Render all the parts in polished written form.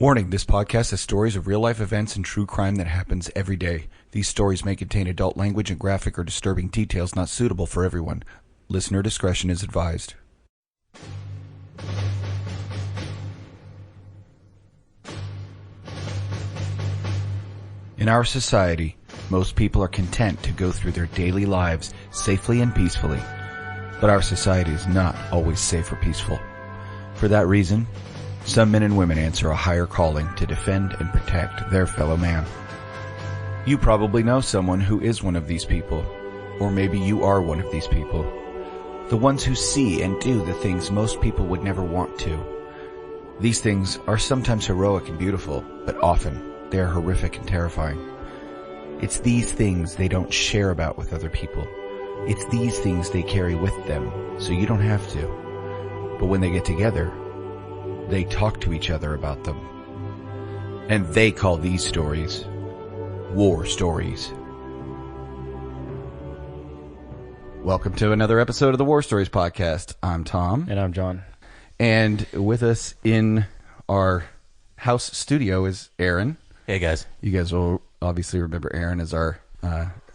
Warning, this podcast has stories of real-life events and true crime that happens every day. These stories may contain adult language and graphic or disturbing details not suitable for everyone. Listener discretion is advised. In our society, most people are content to go through their daily lives safely and peacefully. But our society is not always safe or peaceful. For that reason, some men and women answer a higher calling to defend and protect their fellow man. You probably know someone who is one of these people, or maybe you are one of these people. The ones who see and do the things most people would never want to. These things are sometimes heroic and beautiful, but often they are horrific and terrifying. It's these things they don't share about with other people. It's these things they carry with them, so you don't have to. But when they get together, they talk to each other about them. And they call these stories war stories. Welcome to another episode of the War Stories podcast. I'm Tom. And I'm John. And with us in our house studio is Aaron. Hey, guys. You guys will obviously remember Aaron as our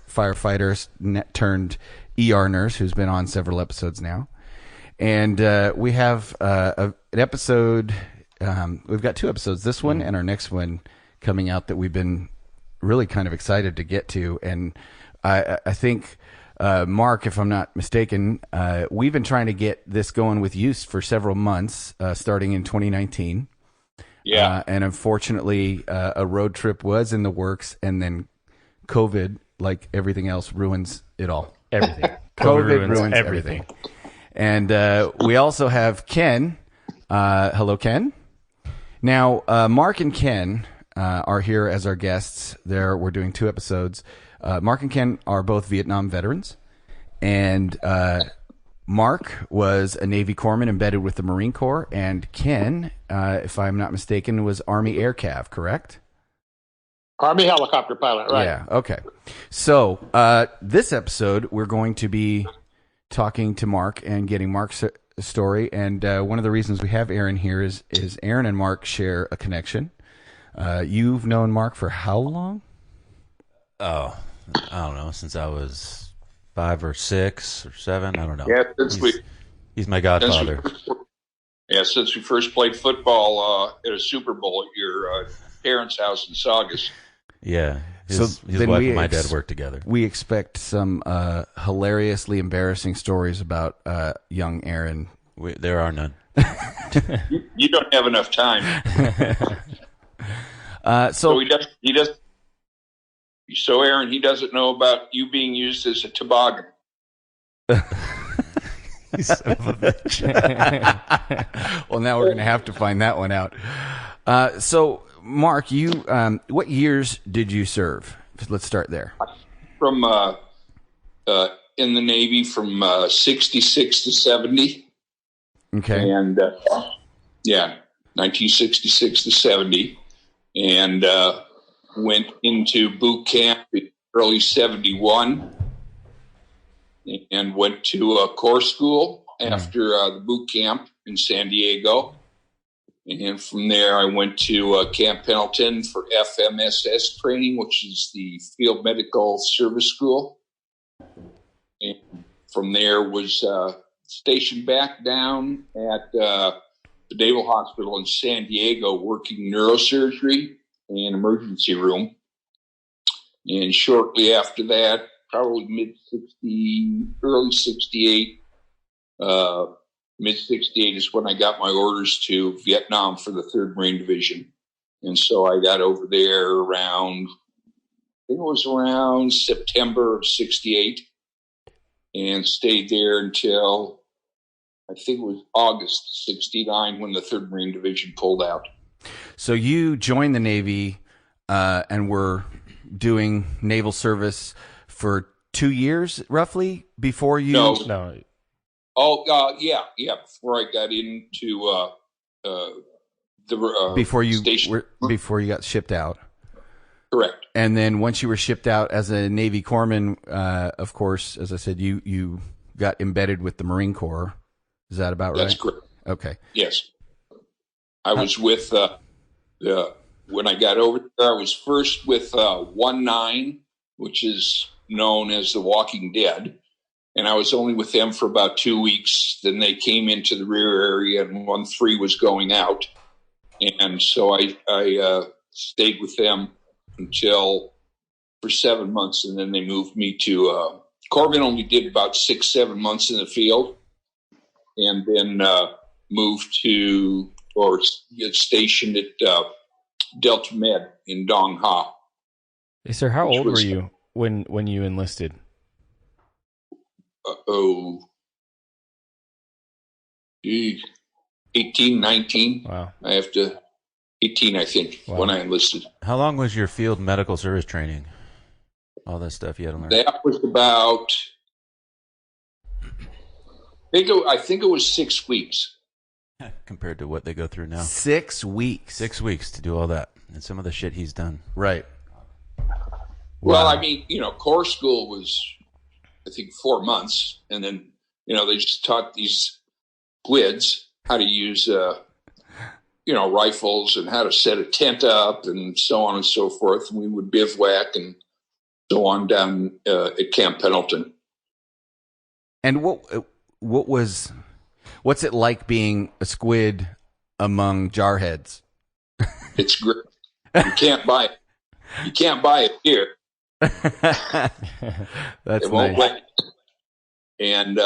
firefighter turned ER nurse who's been on several episodes now. And we have an episode, we've got two episodes, this one and our next one coming out that we've been really kind of excited to get to. And I think, Mark, if I'm not mistaken, we've been trying to get this going with you for several months, starting in 2019. Yeah. And unfortunately, a road trip was in the works, and then COVID, like everything else, ruins it all. Everything. COVID ruins everything. And we also have Ken. Hello, Ken. Now, Mark and Ken are here as our guests. We're doing two episodes. Mark and Ken are both Vietnam veterans. And Mark was a Navy corpsman embedded with the Marine Corps. And Ken, if I'm not mistaken, was Army Air Cav, correct? Army helicopter pilot, right? Yeah, okay. So this episode, we're going to be talking to Mark and getting Mark's story. And one of the reasons we have Aaron here is Aaron and Mark share a connection. You've known Mark for how long? Oh, I don't know. Since I was 5 or 6 or 7. I don't know. Yeah, he's my godfather. Since we first played football at a Super Bowl at your parents' house in Saugus. Yeah. His wife and my dad worked together. We expect some hilariously embarrassing stories about young Aaron. There are none. You don't have enough time. So he does. So Aaron, he doesn't know about you being used as a toboggan. Son of a bitch. Well, now we're going to have to find that one out. So, Mark, you what years did you serve? Let's start there. From in the Navy from 66 to 70. Okay. And 1966 to 70, and went into boot camp in early 71, and went to a corps school after the boot camp in San Diego. And from there, I went to Camp Pendleton for FMSS training, which is the Field Medical Service School. And from there was stationed back down at the Naval Hospital in San Diego, working neurosurgery and emergency room. And shortly after that, probably early 68, mid-68 is when I got my orders to Vietnam for the 3rd Marine Division. And so I got over there around September of 68 and stayed there until I think it was August 69 when the 3rd Marine Division pulled out. So you joined the Navy and were doing naval service for 2 years, roughly, before you... No. Oh, yeah. Before I got into the before you station. Before you got shipped out. Correct. And then once you were shipped out as a Navy corpsman, of course, as I said, you got embedded with the Marine Corps. Is that about right? That's correct. Okay. Yes. I was with when I got over there, I was first with 1-9, which is known as the Walking Dead. And I was only with them for about 2 weeks. Then they came into the rear area, and 1-3 was going out. And so I stayed with them for 7 months, and then they moved me to Corbin. Only did about 6-7 months in the field, and then moved to or get stationed at Delta Med in Dong Ha. Hey, sir, how old were you when you enlisted? 18, 19. Wow. I have to 18, I think, when I enlisted. How long was your field medical service training? All that stuff you had to learn. That was about, I think it was 6 weeks. Compared to what they go through now. 6 weeks. 6 weeks to do all that. And some of the shit he's done. Right. Well, I mean, Corps school was, I think, 4 months. And then, they just taught these squids how to use, rifles and how to set a tent up and so on and so forth. And we would bivouac and so on down at Camp Pendleton. And what's it like being a squid among jarheads? It's great. You can't buy it. You can't buy it here. That's won't nice. let you. And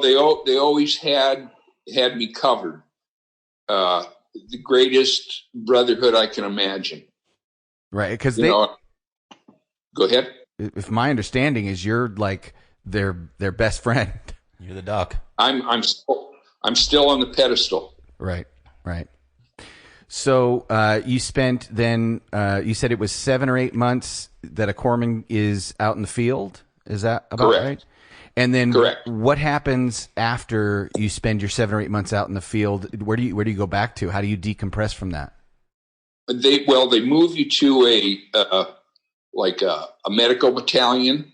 they always had me covered. The greatest brotherhood I can imagine. Right, because go ahead. If my understanding is you're like their best friend. You're the doc. I'm still on the pedestal. Right. So you spent then you said it was 7 or 8 months that a corpsman is out in the field. Is that about Correct. right? And then Correct. What happens after you spend your 7 or 8 months out in the field? Where do you go back to? How do you decompress from that? They move you to a medical battalion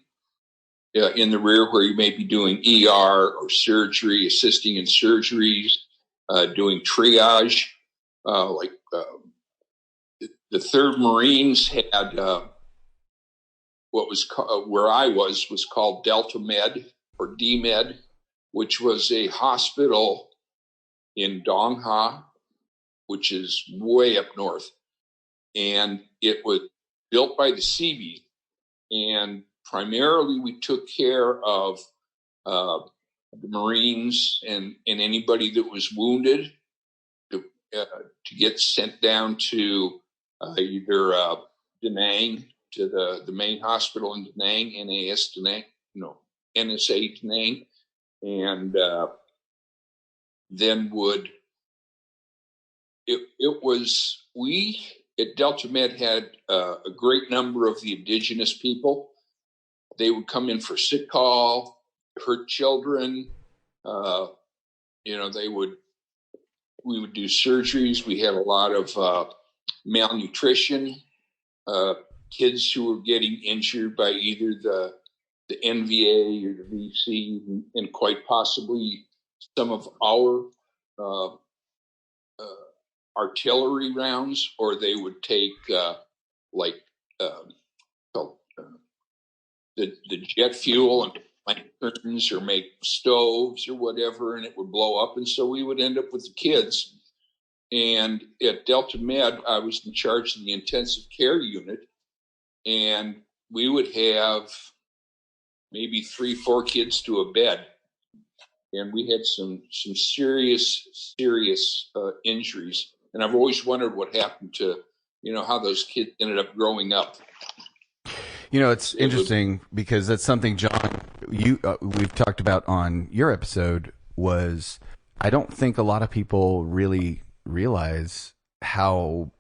in the rear, where you may be doing ER or surgery, assisting in surgeries, doing triage. The 3rd Marines had what was where I was called Delta Med or D-Med, which was a hospital in Dong Ha, which is way up north. And it was built by the Seabees. And primarily we took care of the Marines and anybody that was wounded to get sent down to either Da Nang, to the main hospital in Da Nang, NSA Da Nang, and then we at Delta Med had a great number of the indigenous people. They would come in for sick call, hurt children. We would do surgeries. We had a lot of malnutrition, kids who were getting injured by either the NVA or the VC, and quite possibly some of our artillery rounds, or they would take the jet fuel and lanterns or make stoves or whatever, and it would blow up. And so we would end up with the kids. And at Delta Med, I was in charge of the intensive care unit, and we would have maybe 3-4 kids to a bed. And we had some serious injuries. And I've always wondered what happened to, how those kids ended up growing up. It's interesting because that's something, John, we've talked about on your episode. Was I don't think a lot of people really realize how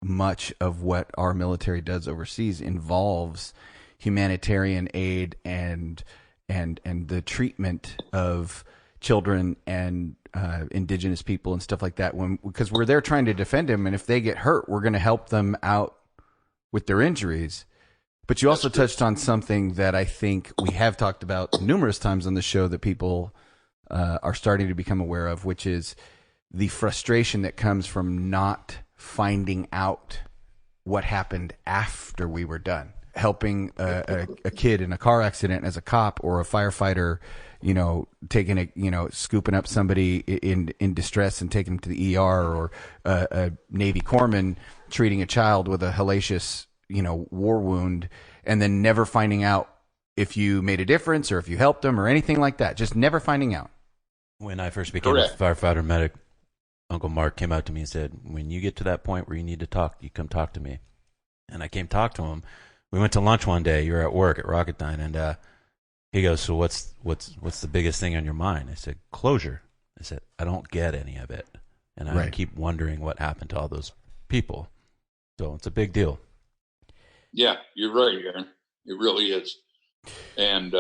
much of what our military does overseas involves humanitarian aid and the treatment of children and indigenous people and stuff like that. Because we're there trying to defend them, and if they get hurt, we're going to help them out with their injuries. But you also touched on something that I think we have talked about numerous times on the show that people are starting to become aware of, which is the frustration that comes from not finding out what happened after we were done. Helping a kid in a car accident as a cop or a firefighter, taking scooping up somebody in distress and taking them to the ER, or a Navy corpsman treating a child with a hellacious, war wound, and then never finding out if you made a difference or if you helped them or anything like that. Just never finding out. When I first became a firefighter medic, Uncle Mark came out to me and said, when you get to that point where you need to talk, you come talk to me. And I came talk to him. We went to lunch one day. You were at work at Rocketdyne, and he goes, "So what's the biggest thing on your mind?" I said, "Closure." I said, "I don't get any of it, and I keep wondering what happened to all those people." So it's a big deal. Yeah, you're right, Aaron. It really is. And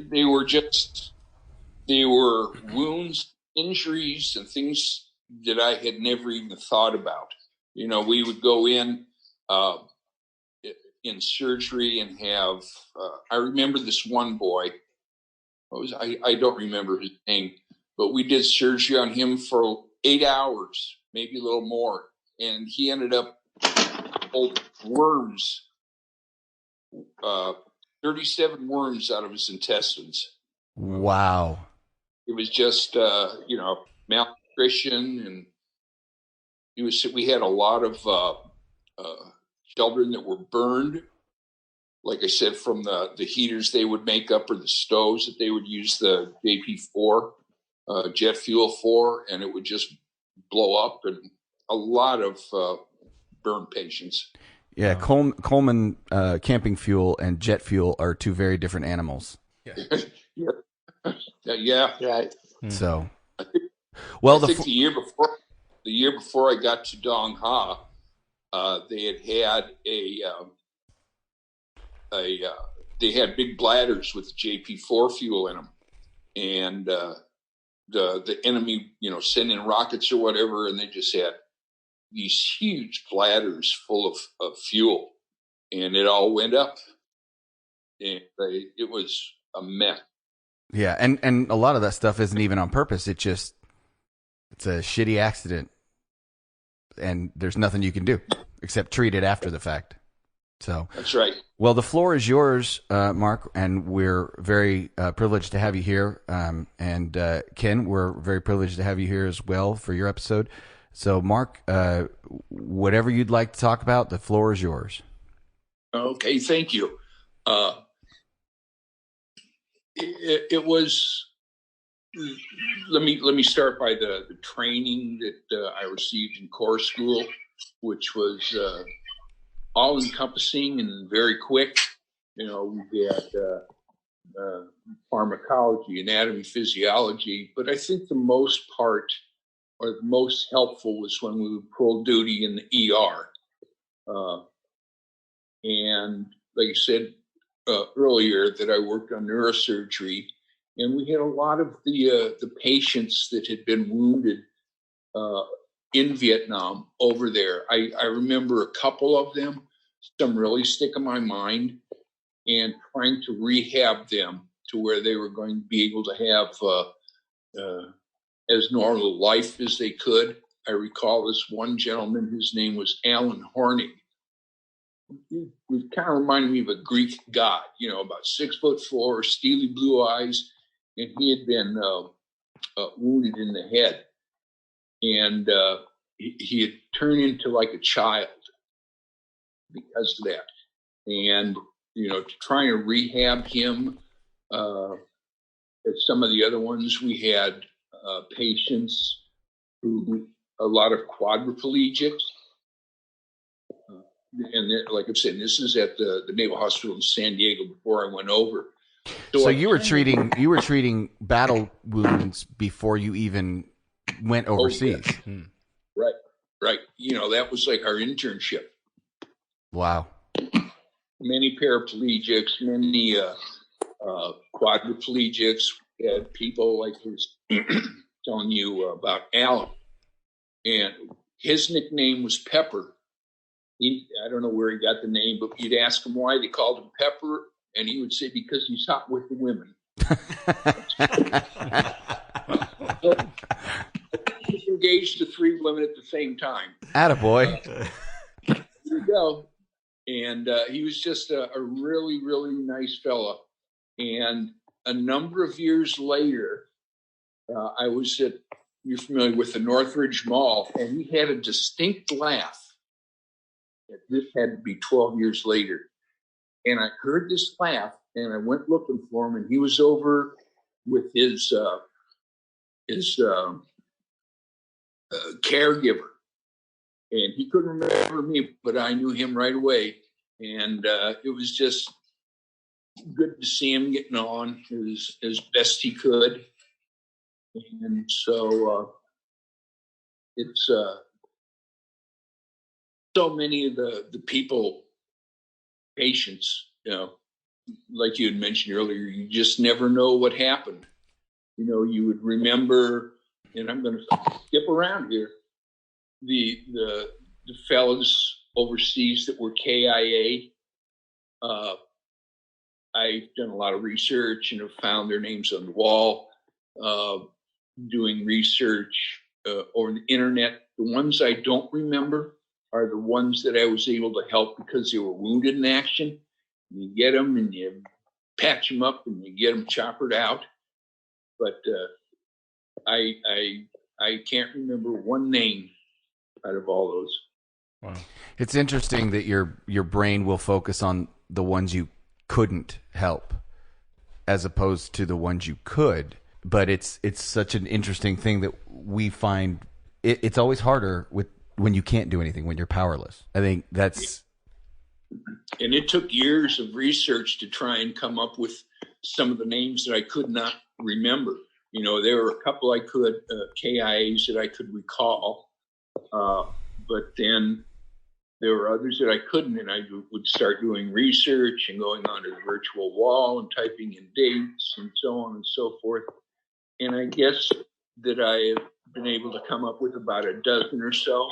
they were wounds, injuries, and things that I had never even thought about. We would go in surgery and have, I remember this one boy, I don't remember his name, but we did surgery on him for 8 hours, maybe a little more. And he ended up with worms, 37 worms out of his intestines. Wow. It was just, malnutrition, and we had a lot of children that were burned, like I said, from the heaters they would make up, or the stoves that they would use the JP4 jet fuel for, and it would just blow up, and a lot of burn patients. Yeah, Coleman camping fuel and jet fuel are two very different animals. Yeah, right. So, I think the year before I got to Dong Ha, they had they had big bladders with JP4 fuel in them, and the enemy, sent in rockets or whatever, and they just had these huge bladders full of fuel, and it all went up, and it was a mess. Yeah, and a lot of that stuff isn't even on purpose. It's a shitty accident, and there's nothing you can do except treat it after the fact. So that's right. Well, the floor is yours, Mark, and we're very privileged to have you here. And Ken, we're very privileged to have you here as well for your episode. So, Mark, whatever you'd like to talk about, the floor is yours. Okay, thank you. It was. Let me start by the training that I received in Corps School, which was all encompassing and very quick. We had pharmacology, anatomy, physiology, but I think the most part, or the most helpful, was when we would pull duty in the ER. And like I said earlier, that I worked on neurosurgery, and we had a lot of the patients that had been wounded in Vietnam over there. I remember a couple of them, some really stick in my mind, and trying to rehab them to where they were going to be able to have as normal life as they could. I recall this one gentleman, his name was Alan Horning. He kind of reminded me of a Greek god, about 6'4", steely blue eyes, and he had been wounded in the head, and he had turned into like a child because of that. And trying to rehab him, as some of the other ones, we had patients who, a lot of quadriplegics. And like I'm saying, this is at the Naval Hospital in San Diego before I went over. So you were treating battle wounds before you even went overseas. Oh, yeah. Right. That was like our internship. Wow. Many paraplegics, many quadriplegics. We had people like I was telling you about Alan, and his nickname was Pepper. I don't know where he got the name, but you'd ask him why they called him Pepper, and he would say, because he's hot with the women. engaged to 3 women at the same time. Attaboy. There you go. And he was just a really, really nice fella. And a number of years later, I was at, you're familiar with the Northridge Mall, and he had a distinct laugh. This had to be 12 years later. And I heard this laugh, and I went looking for him, and he was over with his caregiver. And he couldn't remember me, but I knew him right away. And it was just good to see him getting on as best he could. And so it's so many of the people, patients, like you had mentioned earlier, you just never know what happened. You would remember, and I'm going to skip around here, the fellows overseas that were KIA. I've done a lot of research and have found their names on the wall, doing research over the internet. The ones I don't remember are the ones that I was able to help because they were wounded in action. You get them and you patch them up and you get them choppered out. But I can't remember one name out of all those. Wow. It's interesting that your brain will focus on the ones you couldn't help as opposed to the ones you could. But it's such an interesting thing that we find it's always harder when you can't do anything, when you're powerless. I think that's... And it took years of research to try and come up with some of the names that I could not remember. There were a couple KIAs that I could recall, but then there were others that I couldn't, and I would start doing research and going onto the virtual wall and typing in dates and so on and so forth. And I guess that I have been able to come up with about a dozen or so.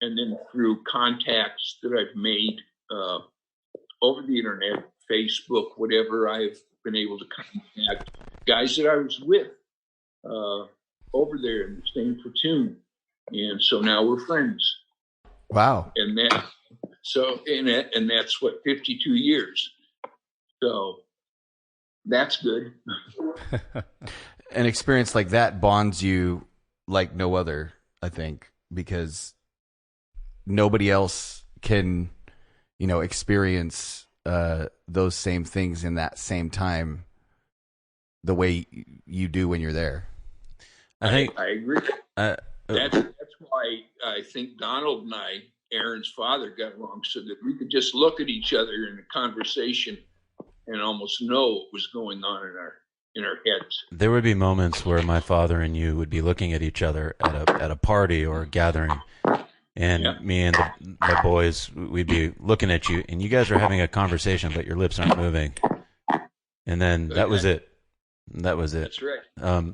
And then through contacts that I've made over the internet, Facebook, whatever, I've been able to contact guys that I was with over there in the same platoon. And so now we're friends. Wow. And that's what, 52 years. So that's good. An experience like that bonds you like no other, I think, because nobody else can, experience those same things in that same time the way you do when you're there. I agree. That's why I think Donald and I, Aaron's father, got along, so that we could just look at each other in a conversation and almost know what was going on in our heads. There would be moments where my father and you would be looking at each other at a party or a gathering, and me and the boys, we'd be looking at you, and you guys are having a conversation, but your lips aren't moving. And then that was it. That's right.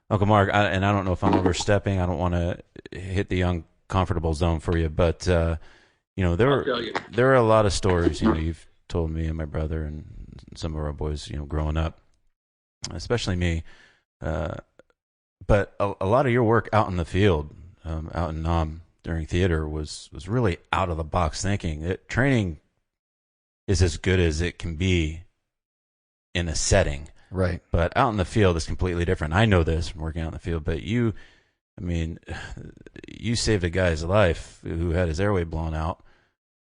Uncle Mark, and I don't know if I'm overstepping. I don't want to hit the uncomfortable zone for you, but there are a lot of stories. You've told me and my brother and some of our boys, growing up, especially me. But a lot of your work out in the field, out in Nam during theater, was really out of the box thinking. Training is as good as it can be in a setting. Right. But out in the field is completely different. I know this from working out in the field, but you saved a guy's life who had his airway blown out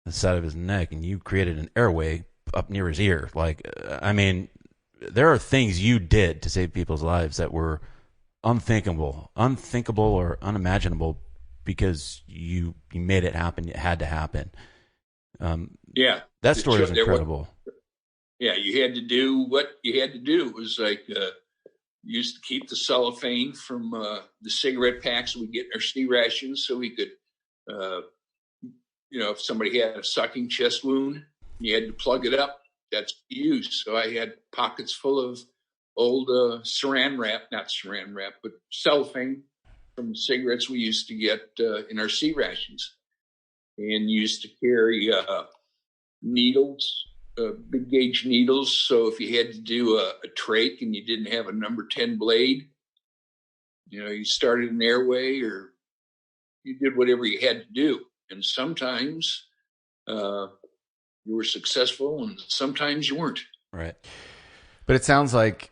the side of his neck, and you created an airway up near his ear. There are things you did to save people's lives that were unthinkable or unimaginable because you made it happen. It had to happen. That story is incredible. You had to do what you had to do. It was like used to keep the cellophane from the cigarette packs we get in our ski rations, so we could, if somebody had a sucking chest wound, you had to plug it up. That's used. So I had pockets full of old not saran wrap, but cellophane from the cigarettes we used to get in our sea rations, and used to carry needles. Big gauge needles. So if you had to do a trach and you didn't have a number 10 blade, you started an airway or you did whatever you had to do. And sometimes you were successful and sometimes you weren't. Right. But it sounds like,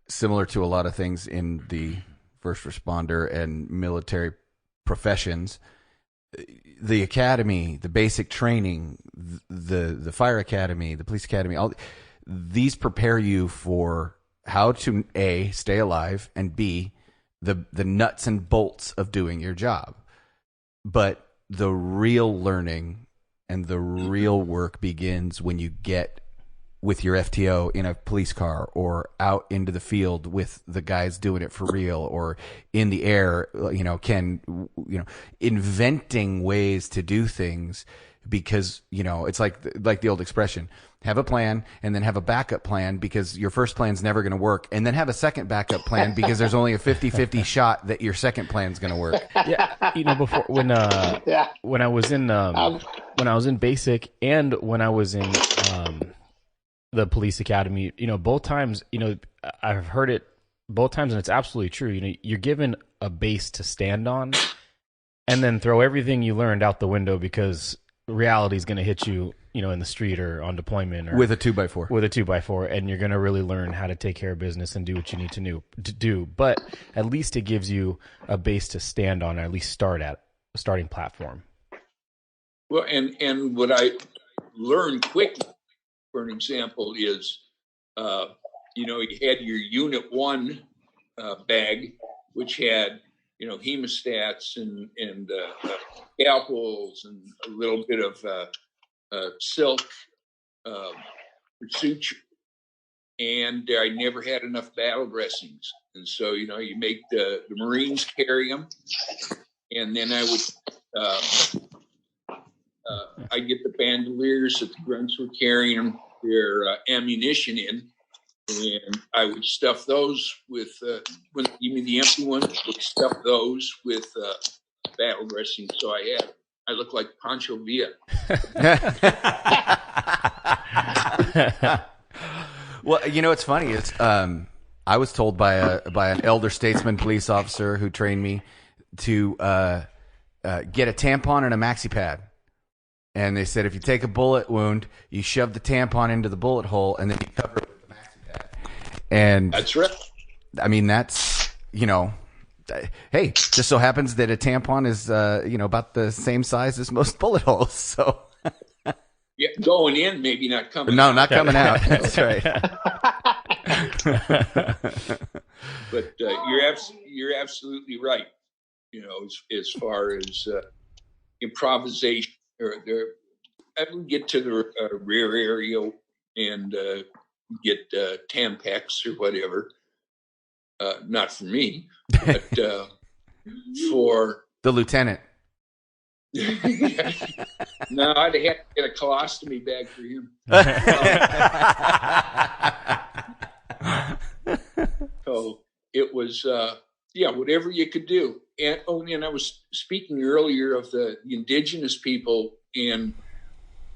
similar to a lot of things in the first responder and military professions, the academy, the basic training, the fire academy, the police academy, all these prepare you for how to A, stay alive, and B, the nuts and bolts of doing your job. But the real learning and the real work begins when you get with your FTO in a police car or out into the field with the guys doing it for real, or in the air, inventing ways to do things, because, it's like the old expression, have a plan and then have a backup plan, because your first plan's never going to work, and then have a second backup plan because there's only a 50-50 shot that your second plan's going to work. Yeah. Before when I was in basic and when I was in the police academy, both times, I've heard it both times and it's absolutely true. You're given a base to stand on and then throw everything you learned out the window, because reality is going to hit you, in the street or on deployment, or with a 2x4. With a 2x4, and you're going to really learn how to take care of business and do what you need to do. But at least it gives you a base to stand on, or at least start at a starting platform. Well, and what I learned quickly, for an example, is you had your Unit 1 bag, which had hemostats and scalpels and a little bit of silk for suture, and I never had enough battle dressings, and so you make the Marines carry them, and then I would I'd get the bandoliers that the grunts were carrying their ammunition in, and I would stuff those with when they give me the empty ones, I would stuff those with battle dressing. So I look like Pancho Villa. Well, it's funny. It's I was told by an elder statesman police officer who trained me to get a tampon and a maxi pad. And they said, if you take a bullet wound, you shove the tampon into the bullet hole, and then you cover it with the maxi pad. And that's right. I mean, that's, hey, just so happens that a tampon is, about the same size as most bullet holes. So, yeah, going in, maybe not coming. No, out. not coming out. That's right. But you're absolutely right. As far as improvisation. I would get to the rear area and get Tampax or whatever. Not for me, but for the lieutenant. No, I'd have to get a colostomy bag for him. So it was, whatever you could do. And I was speaking earlier of the indigenous people, and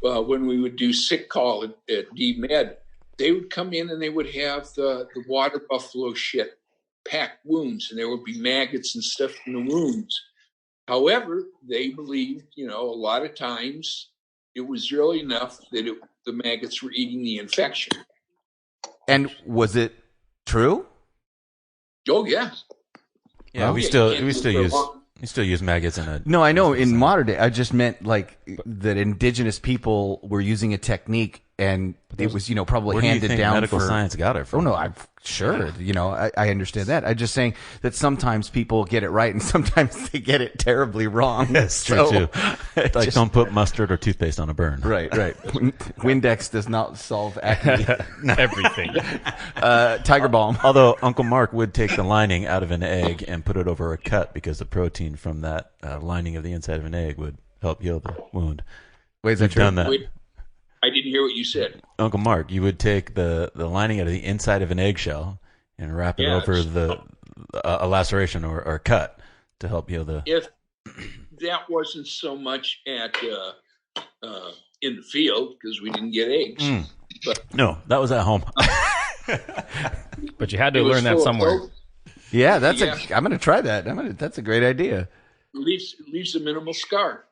when we would do sick call at DMed, they would come in and they would have the water buffalo shit, packed wounds, and there would be maggots and stuff in the wounds. However, they believed, a lot of times it was early enough that the maggots were eating the infection. And was it true? Oh, yeah. Yeah, we still use maggots in it. No, I know in modern day. I just meant like that indigenous people were using a technique, and it was probably handed down. Medical science got it from? Oh no, I'm sure. I understand that. I'm just saying that sometimes people get it right, and sometimes they get it terribly wrong. That's true too. Like don't put mustard or toothpaste on a burn. Right. Windex does not solve acne. Everything. Tiger balm. Although Uncle Mark would take the lining out of an egg and put it over a cut, because the protein from that lining of the inside of an egg would help heal the wound. Wait, is that true? Done that. Wait, I didn't hear what you said. Uncle Mark, you would take the lining out of the inside of an eggshell and wrap it over a laceration or a cut to help heal the. If that wasn't so much at in the field, because we didn't get eggs. But no, that was at home. But you had to learn that somewhere. Yeah, I'm going to try that. That's a great idea. leaves a minimal scar.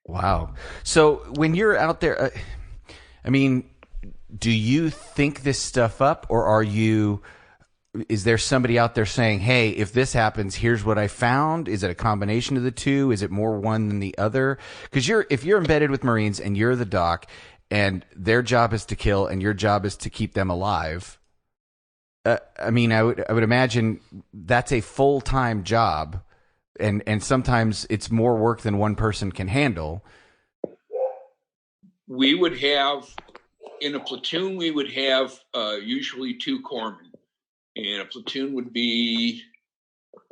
Wow. So when you're out there, I mean, do you think this stuff up, or is there somebody out there saying, hey, if this happens, here's what I found? Is it a combination of the two? Is it more one than the other? Because if you're embedded with Marines and you're the doc and their job is to kill and your job is to keep them alive, I mean, I would imagine that's a full-time job, and sometimes it's more work than one person can handle. We would have, in a platoon, usually 2 corpsmen. And a platoon would be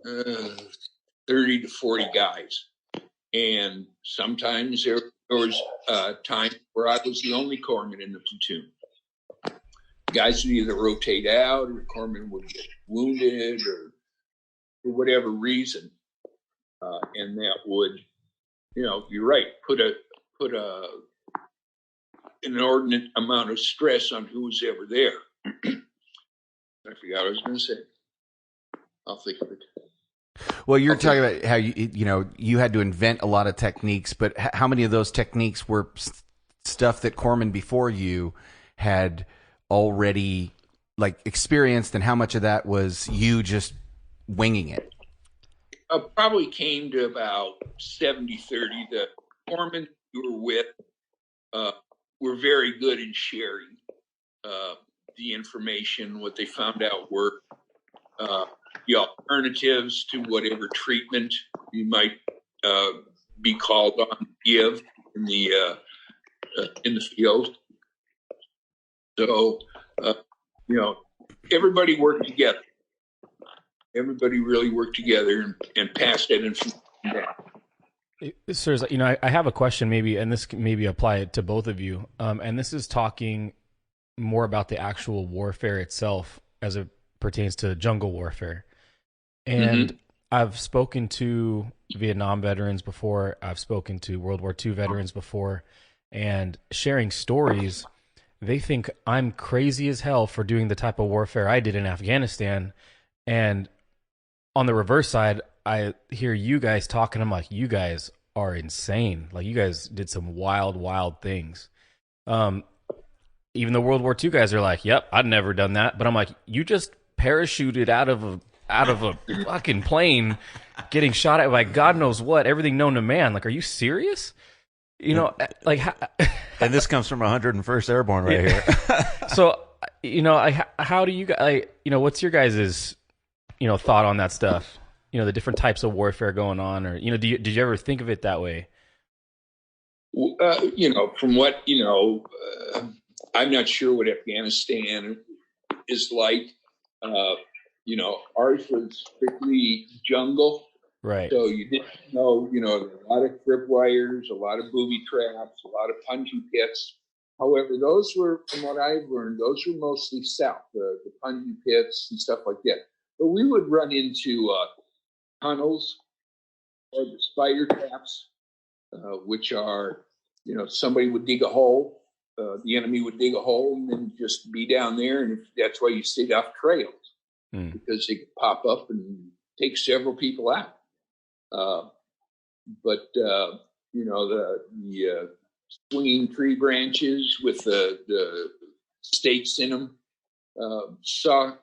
30 to 40 guys. And sometimes there was times where I was the only corpsman in the platoon. Guys would either rotate out, or the corpsman would get wounded, or for whatever reason. And that would, you're right, put an inordinate amount of stress on who was ever there. I forgot what I was going to say. I'll think of it. Well, you're talking about how you had to invent a lot of techniques, but how many of those techniques were stuff that corpsmen before you had already experienced, and how much of that was you just winging it? Probably came to about 70-30. The corpsmen you were with were very good in sharing the information, what they found out worked, the alternatives to whatever treatment you might be called on to give in the field. So, everybody worked together. Everybody really worked together and passed that information down. Sir, I have a question, maybe, and this can maybe apply it to both of you. And this is talking more about the actual warfare itself as it pertains to jungle warfare. And I've spoken to Vietnam veterans before. I've spoken to World War II veterans before, and sharing stories, they think I'm crazy as hell for doing the type of warfare I did in Afghanistan. And on the reverse side, I hear you guys talking. I'm like, you guys are insane. Like, you guys did some wild, wild things. Even the World War II guys are like, yep, I'd never done that. But I'm like, you just parachuted out of a fucking plane, getting shot at by God knows what, everything known to man. Like, are you serious? And this comes from 101st Airborne right here. So, how do you guys, what's your guys' thought on that stuff? The different types of warfare going on, or did you ever think of it that way? From what I'm not sure what Afghanistan is like. Ours was strictly jungle, right? So you didn't know, a lot of tripwires, a lot of booby traps, a lot of punji pits. However, those were, from what I've learned, those were mostly south, the punji pits and stuff like that. But we would run into tunnels or the spider traps, which are, somebody would dig a hole, the enemy would dig a hole and then just be down there. And that's why you stayed off trails, because they could pop up and take several people out. But the swinging tree branches with the stakes in them, saw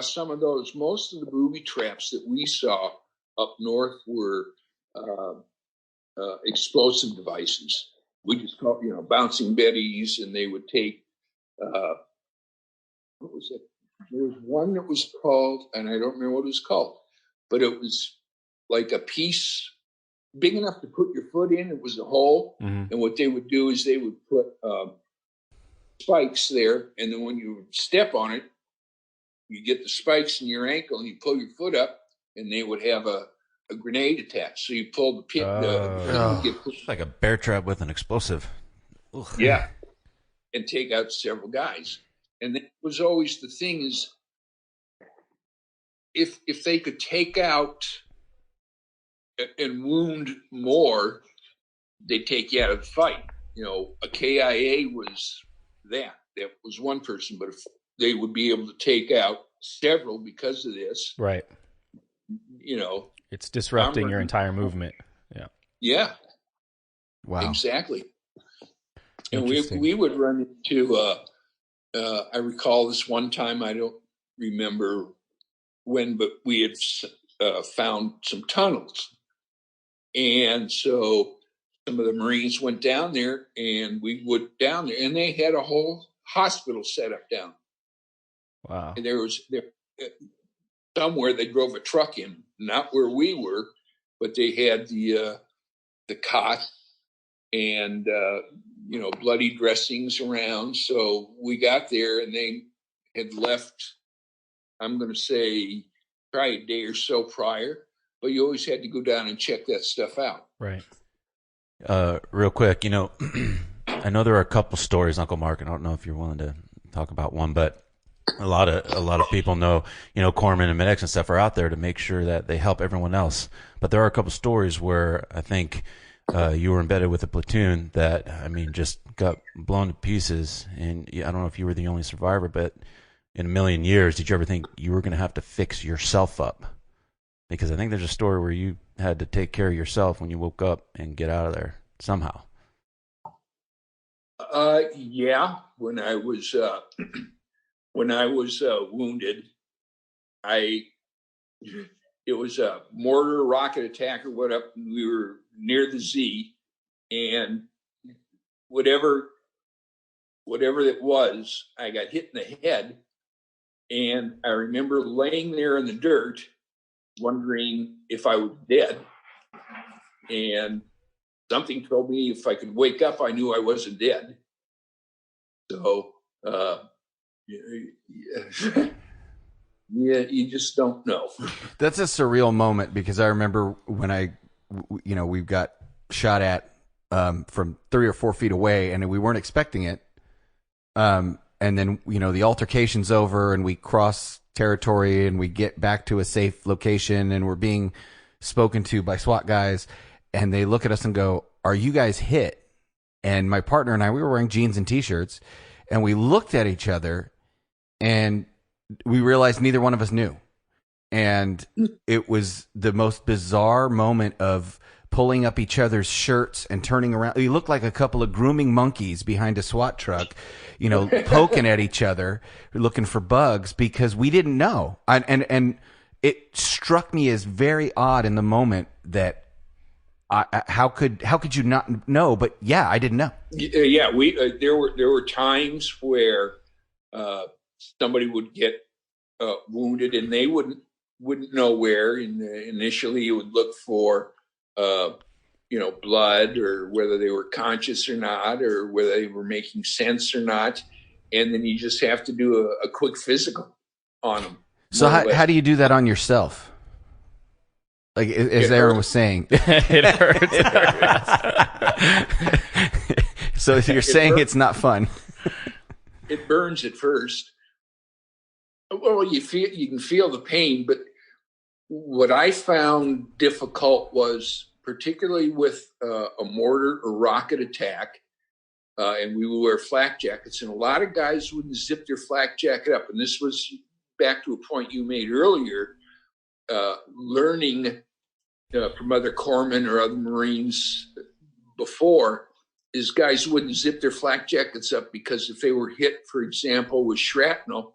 some of those. Most of the booby traps that we saw up north were explosive devices. We just call bouncing betties, and they would take what was it? There was one that was called, and I don't remember what it was called, but it was like a piece big enough to put your foot in. It was a hole, and what they would do is they would put spikes there, and then when you step on it, you get the spikes in your ankle, and you pull your foot up, and they would have a grenade attached. So you pull the pin. It's like a bear trap with an explosive. Ugh. Yeah, and take out several guys. And that was always the thing, is if they could take out and wound more, they'd take you out of the fight. A KIA was that was one person, but if they would be able to take out several because of this, right? It's disrupting your entire movement. Yeah. Yeah. Wow. Exactly. And we would run into, I recall this one time, I don't remember when, but we had found some tunnels. And so some of the Marines went down there, and we went down there, and they had a whole hospital set up down. Wow. And there somewhere they drove a truck in, not where we were, but they had the cot and bloody dressings around. So we got there, and they had left, I'm going to say, probably a day or so prior, but you always had to go down and check that stuff out. Right. Real quick, I know there are a couple stories, Uncle Mark, and I don't know if you're willing to talk about one, but a lot of people know, corpsmen and medics and stuff are out there to make sure that they help everyone else. But there are a couple stories where I think you were embedded with a platoon that, just got blown to pieces. And I don't know if you were the only survivor, but in a million years, did you ever think you were going to have to fix yourself up? Because I think there's a story where you had to take care of yourself when you woke up and get out of there somehow. Yeah. When I was wounded, it was a mortar rocket attack or whatever. We were near the Z, and whatever it was, I got hit in the head. And I remember laying there in the dirt, wondering if I was dead. And something told me if I could wake up, I knew I wasn't dead. So, yeah, you just don't know. That's a surreal moment, because I remember when we got shot at from 3 or 4 feet away, and we weren't expecting it. And then, the altercation's over, and we cross territory, and we get back to a safe location, and we're being spoken to by SWAT guys, and they look at us and go, "Are you guys hit?" And my partner and I, we were wearing jeans and T-shirts, and we looked at each other, and we realized neither one of us knew. And it was the most bizarre moment of pulling up each other's shirts and turning around. We looked like a couple of grooming monkeys behind a SWAT truck, poking at each other, looking for bugs, because we didn't know. And it struck me as very odd in the moment that how could you not know? But yeah, I didn't know. Yeah, there were times where somebody would get wounded, and they wouldn't know where. And initially, you would look for blood, or whether they were conscious or not, or whether they were making sense or not. And then you just have to do a quick physical on them. So how do you do that on yourself? Like, as Aaron was saying, It hurts. So you're saying it's not fun. It burns at first. Well, you can feel the pain, but what I found difficult was, particularly with a mortar or rocket attack, and we would wear flak jackets, and a lot of guys wouldn't zip their flak jacket up. And this was back to a point you made earlier, learning from other corpsmen or other Marines before, is guys wouldn't zip their flak jackets up, because if they were hit, for example, with shrapnel,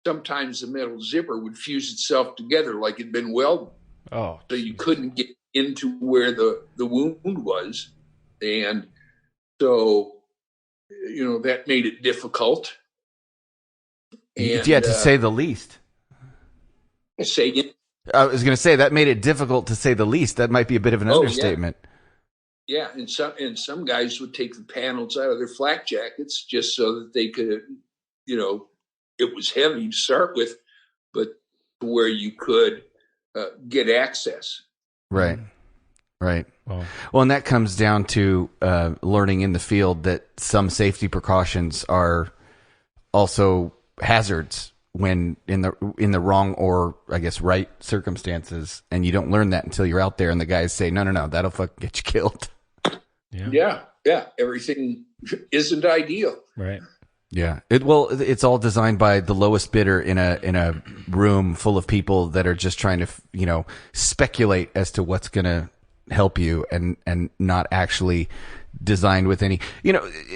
sometimes the metal zipper would fuse itself together like it'd been welded. Oh, so you couldn't get into where the wound was. And so, that made it difficult. And, yeah, to say the least. Say again? I was going to say that made it difficult, to say the least. That might be a bit of an understatement. Yeah, and some guys would take the panels out of their flak jackets just so that they could, it was heavy to start with, but where you could get access. Right. Well, and that comes down to learning in the field that some safety precautions are also hazards when in the wrong, or I guess right, circumstances, and you don't learn that until you're out there, and the guys say, no, that'll fucking get you killed. Yeah. Everything isn't ideal. Right. Yeah. It's all designed by the lowest bidder in a room full of people that are just trying to, speculate as to what's going to help you and not actually designed with any,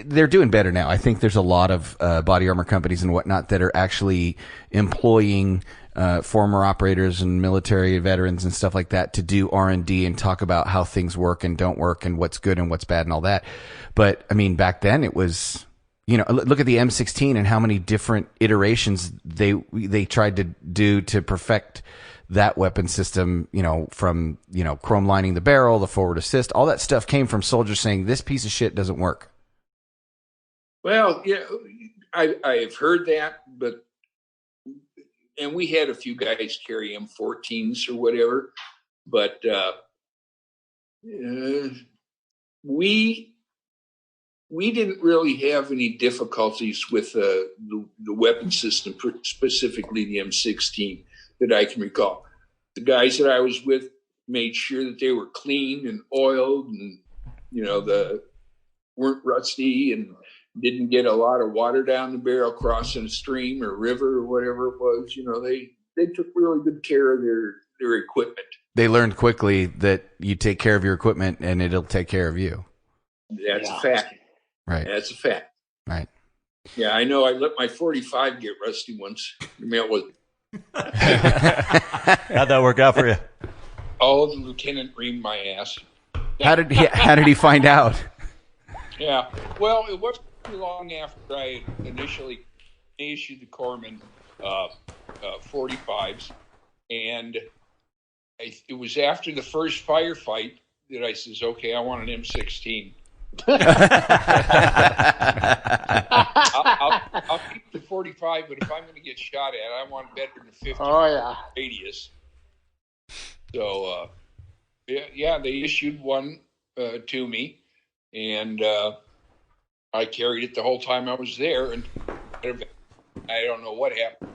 they're doing better now. I think there's a lot of body armor companies and whatnot that are actually employing former operators and military veterans and stuff like that to do R&D and talk about how things work and don't work and what's good and what's bad and all that. But I mean, back then it was, look at the M16 and how many different iterations they tried to do to perfect that weapon system, from, chrome lining the barrel, the forward assist, all that stuff came from soldiers saying this piece of shit doesn't work. Well, I've heard that, and we had a few guys carry M14s or whatever, but we didn't really have any difficulties with the weapon system, specifically the M16, that I can recall. The guys that I was with made sure that they were clean and oiled and, weren't rusty and didn't get a lot of water down the barrel crossing a stream or river or whatever it was. They took really good care of their equipment. They learned quickly that you take care of your equipment and it'll take care of you. That's a fact. Right. That's a fact. Right. Yeah, I know. I let my 45 get rusty once. I mean, it was. How'd that work out for you? Oh, the lieutenant reamed my ass. How did he find out? Yeah. Well, it wasn't too long after I had initially issued the Corpsman 45s, and it was after the first firefight that I says, "Okay, I want an M16." I'll keep the 45, but if I'm going to get shot at, I want better than 50 radius. So, they issued one to me, and I carried it the whole time I was there, and I don't know what happened.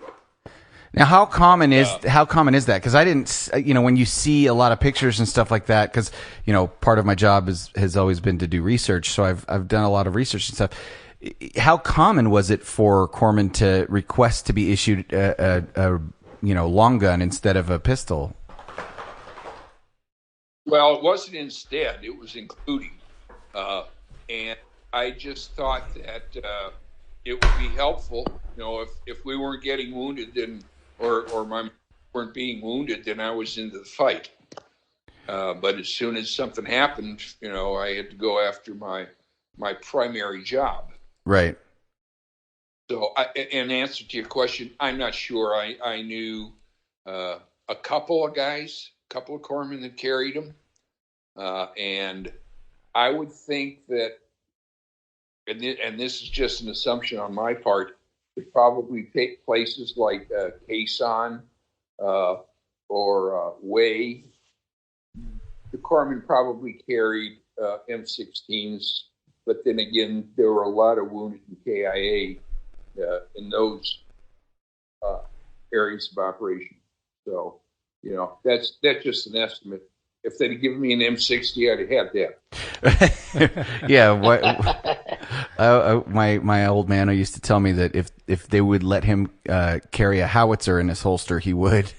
Now, how common is that? Because I didn't, when you see a lot of pictures and stuff like that, because part of my job has always been to do research, so I've done a lot of research and stuff. How common was it for corpsmen to request to be issued a long gun instead of a pistol? Well, it wasn't instead; it was including, and I just thought that it would be helpful. If we weren't getting wounded, then or my weren't being wounded, then I was into the fight. But as soon as something happened, I had to go after my primary job. Right. So, in answer to your question, I'm not sure. I knew a couple of corpsmen that carried them, and I would think that, and this is just an assumption on my part, would probably take places like Quezon or Way. The corpsmen probably carried M16s, but then again, there were a lot of wounded in KIA in those areas of operation. So, that's just an estimate. If they'd given me an M60, I'd have had that. Yeah. My old man used to tell me that if they would let him carry a howitzer in his holster, he would.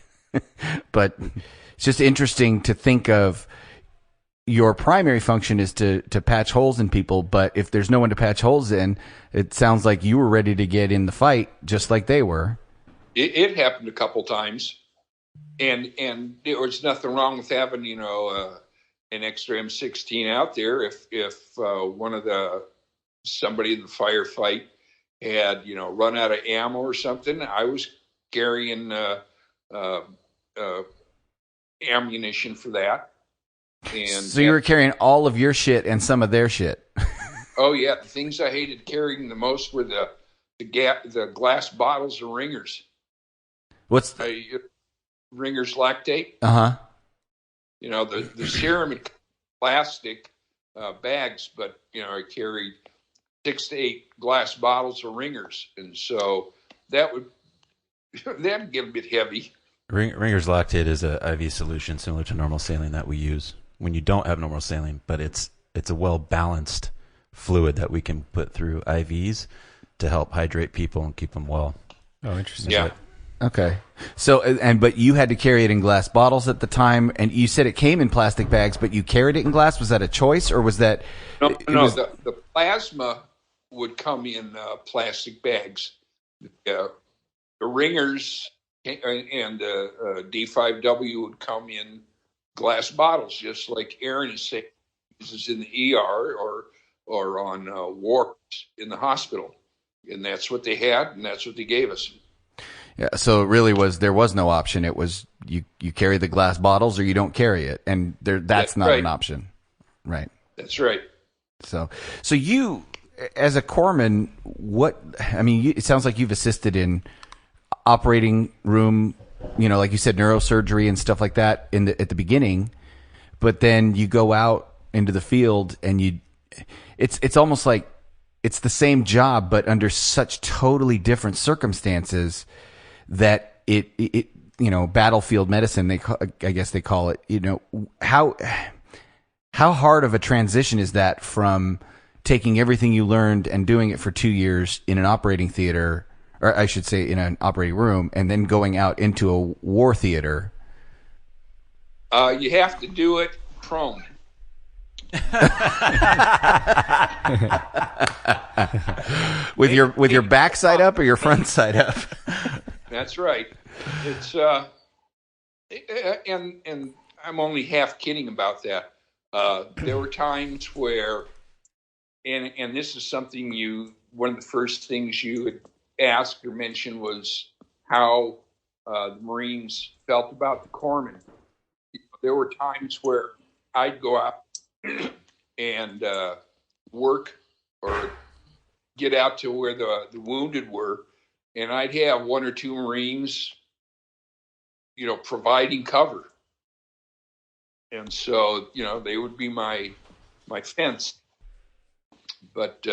But it's just interesting to think of. Your primary function is to patch holes in people, but if there's no one to patch holes in, it sounds like you were ready to get in the fight just like they were. It happened a couple times, and there was nothing wrong with having an extra M16 out there if somebody in the firefight had run out of ammo or something. I was carrying ammunition for that. And so you were carrying all of your shit and some of their shit. Oh yeah, the things I hated carrying the most were the glass bottles of Ringers. What's Ringers lactate? Uh-huh. The serum and plastic bags, but I carried 6 to 8 glass bottles of Ringers, and so that'd get a bit heavy. Ringer's lactate is a IV solution similar to normal saline that we use when you don't have normal saline, but it's a well balanced fluid that we can put through IVs to help hydrate people and keep them well. Oh, interesting. Yeah. Okay. So, but you had to carry it in glass bottles at the time, and you said it came in plastic bags, but you carried it in glass. Was that a choice, or was that? No. The plasma would come in plastic bags. The ringers and D5W would come in glass bottles, just like Aaron is saying, uses in the ER or on wards in the hospital, and that's what they had, and that's what they gave us. Yeah, so it really there was no option. It was you carry the glass bottles or you don't carry it, and that's not right. an option, right? That's right. So you, as a corpsman, it sounds like you've assisted in operating room, like you said, neurosurgery and stuff like that at the beginning, but then you go out into the field and it's almost like it's the same job, but under such totally different circumstances that it battlefield medicine, I guess they call it, how hard of a transition is that from taking everything you learned and doing it for 2 years in an operating theater, or I should say in an operating room, and then going out into a war theater? You have to do it prone. with your back side up or your front side up? That's right. It's and I'm only half kidding about that. There were times where, and this is something one of the first things you would ask or mention was how the Marines felt about the corpsmen. There were times where I'd go out and work or get out to where the wounded were, and I'd have one or two Marines, providing cover. And so, they would be my fence. But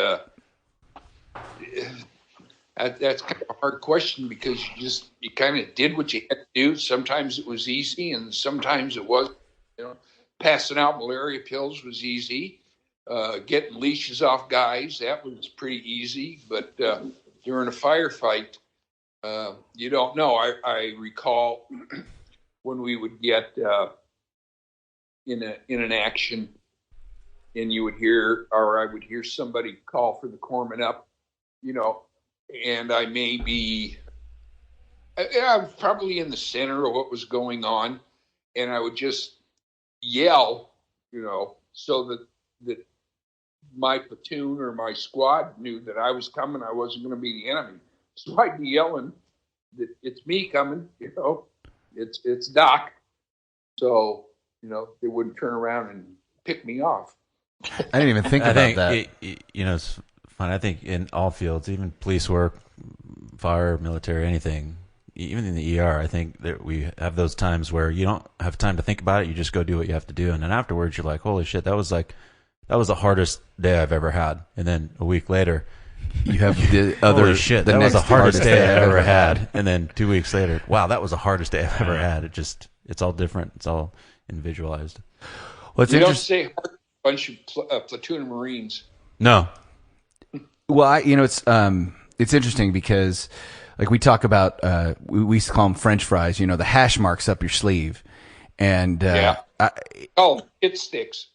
that's kind of a hard question because you kind of did what you had to do. Sometimes it was easy and sometimes it wasn't. Passing out malaria pills was easy. Getting leashes off guys, that was pretty easy. But during a firefight, you don't know. I recall when we would get in an action, and you would hear, or I would hear somebody call for the corpsman up, and I may be, I was probably in the center of what was going on, and I would just yell, so that my platoon or my squad knew that I was coming. I wasn't going to be the enemy. So I'd be yelling that it's me coming, it's Doc. So, they wouldn't turn around and pick me off. I didn't even think about that. It's fun. I think in all fields, even police work, fire, military, anything, even in the ER, I think that we have those times where you don't have time to think about it. You just go do what you have to do. And then afterwards, you're like, holy shit, that was the hardest day I've ever had. And then a week later, you have the other, holy shit, that was the hardest day I've ever had. And then 2 weeks later, wow, that was the hardest day I've ever had. It's all different. It's all individualized. Well, you don't say hard a bunch of platoon of Marines. No. Well, it's interesting because, like, we talk about, we used to call them French fries, the hash marks up your sleeve. And, it sticks.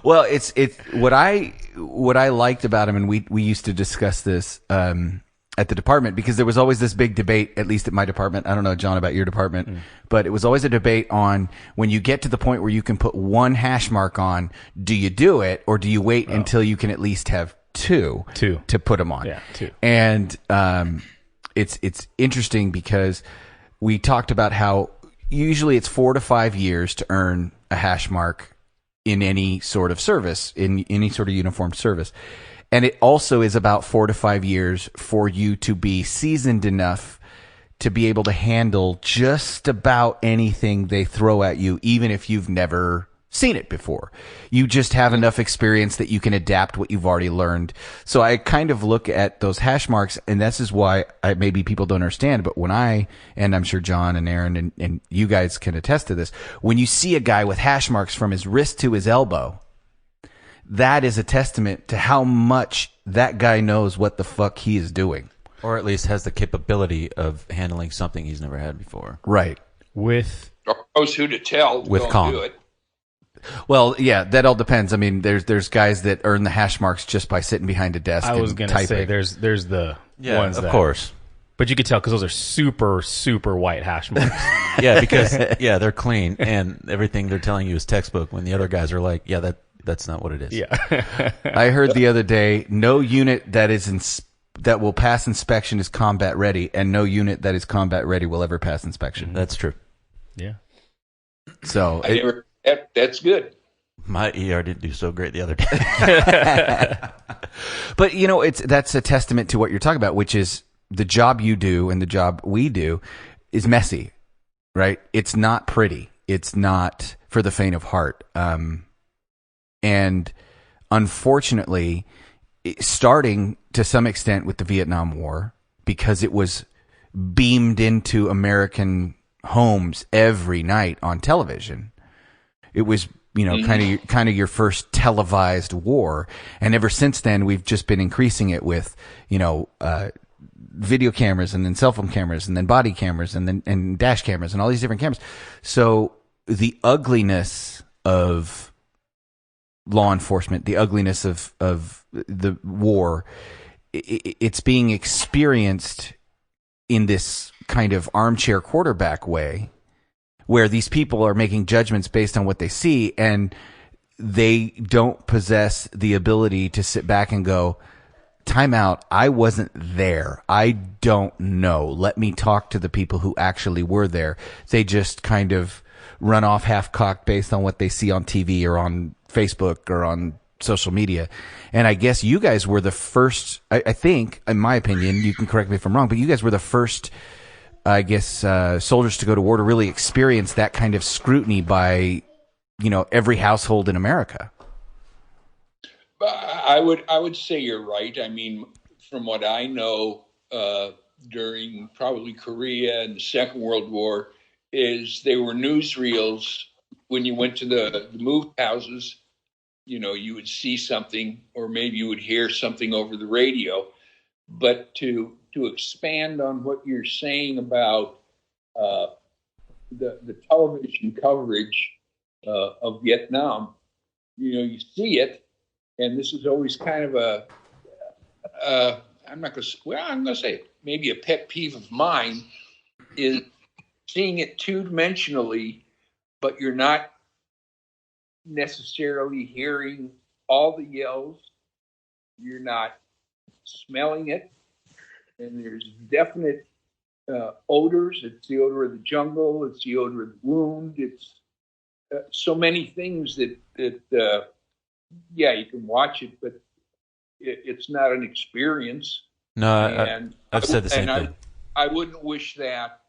Well, it's what I liked about him, and we used to discuss this, at the department, because there was always this big debate, at least at my department. I don't know, John, about your department, but it was always a debate on when you get to the point where you can put one hash mark on, do you do it, or do you wait until you can at least have two to put them on? Yeah, two. And it's interesting because we talked about how usually it's 4 to 5 years to earn a hash mark in any sort of service, in any sort of uniformed service. And it also is about 4 to 5 years for you to be seasoned enough to be able to handle just about anything they throw at you, even if you've never seen it before. You just have enough experience that you can adapt what you've already learned. So I kind of look at those hash marks, and this is why maybe people don't understand, but when and I'm sure John and Aaron and you guys can attest to this, when you see a guy with hash marks from his wrist to his elbow, that is a testament to how much that guy knows what the fuck he is doing. Or at least has the capability of handling something he's never had before. Right. With or knows who to tell. With don't calm. do it. Well, yeah, that all depends. I mean, there's guys that earn the hash marks just by sitting behind a desk. I was going to say there's the ones of that, course. but you could tell because those are super super white hash marks. Yeah, because they're clean and everything they're telling you is textbook. When the other guys are like, yeah, that's not what it is. Yeah. I heard the other day, no unit that will pass inspection is combat ready, and no unit that is combat ready will ever pass inspection. That's true. Yeah. So that's good. My ER didn't do so great the other day. but that's a testament to what you're talking about, which is the job you do and the job we do is messy, right? It's not pretty. It's not for the faint of heart. And unfortunately, starting to some extent with the Vietnam War, because it was beamed into American homes every night on television. It was, kind of your first televised war. And ever since then, we've just been increasing it with, video cameras and then cell phone cameras and then body cameras and dash cameras and all these different cameras. So the ugliness of law enforcement, the ugliness of the war, it's being experienced in this kind of armchair quarterback way, where these people are making judgments based on what they see, and they don't possess the ability to sit back and go, time out, I wasn't there. I don't know. Let me talk to the people who actually were there. They just kind of run off half-cocked based on what they see on TV or on Facebook or on social media. And I guess you guys were the first, I think, in my opinion, you can correct me if I'm wrong, but you guys were the first, I guess, soldiers to go to war to really experience that kind of scrutiny by, every household in America. I would say you're right. I mean, from what I know, during probably Korea and the Second World War, is they were newsreels. When you went to the movie houses, you would see something, or maybe you would hear something over the radio. But to expand on what you're saying about the television coverage of Vietnam, you see it, and this is always kind of I'm going to say it, maybe a pet peeve of mine, is seeing it two-dimensionally, but you're not necessarily hearing all the yells. You're not smelling it. And there's definite odors. It's the odor of the jungle. It's the odor of the wound. It's so many things that you can watch it, but it's not an experience. No, I've said the same thing. I wouldn't wish that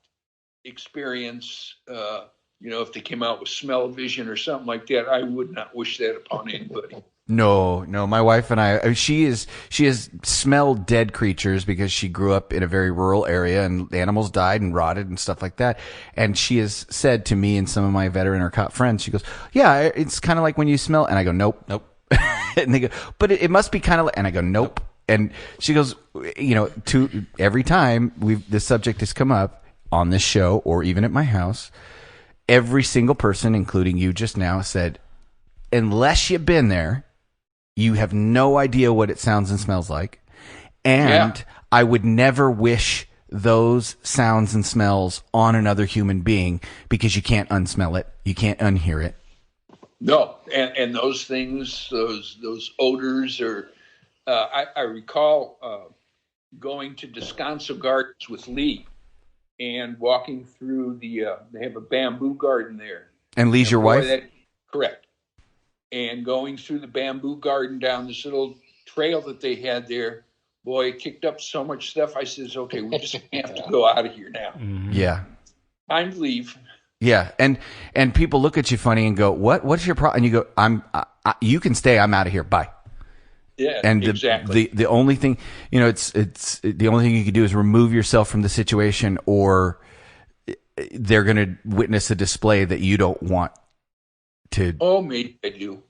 experience, if they came out with smell-o-vision or something like that, I would not wish that upon anybody. No, my wife and I, she has smelled dead creatures because she grew up in a very rural area and animals died and rotted and stuff like that. And she has said to me and some of my veteran or cop friends, she goes, yeah, it's kind of like when you smell, and I go, nope. And they go, but it must be kind of like, and I go, nope. And she goes, to every time this subject has come up on this show or even at my house, every single person, including you just now, said, unless you've been there, you have no idea what it sounds and smells like. And I would never wish those sounds and smells on another human being because you can't unsmell it. You can't unhear it. No. And those things, those odors are, I recall going to Descanso Gardens with Lee and walking through they have a bamboo garden there. And Lee's your wife? Correct. And going through the bamboo garden down this little trail that they had there, boy, it kicked up so much stuff. I says, okay, we just have to go out of here now. Mm-hmm. Yeah. Time to leave. Yeah. And people look at you funny and go, what's your problem? And you go, you can stay. I'm out of here. Bye. Yeah, and exactly. The only thing, it's the only thing you can do is remove yourself from the situation, or they're going to witness a display that you don't want to. Oh, maybe I do.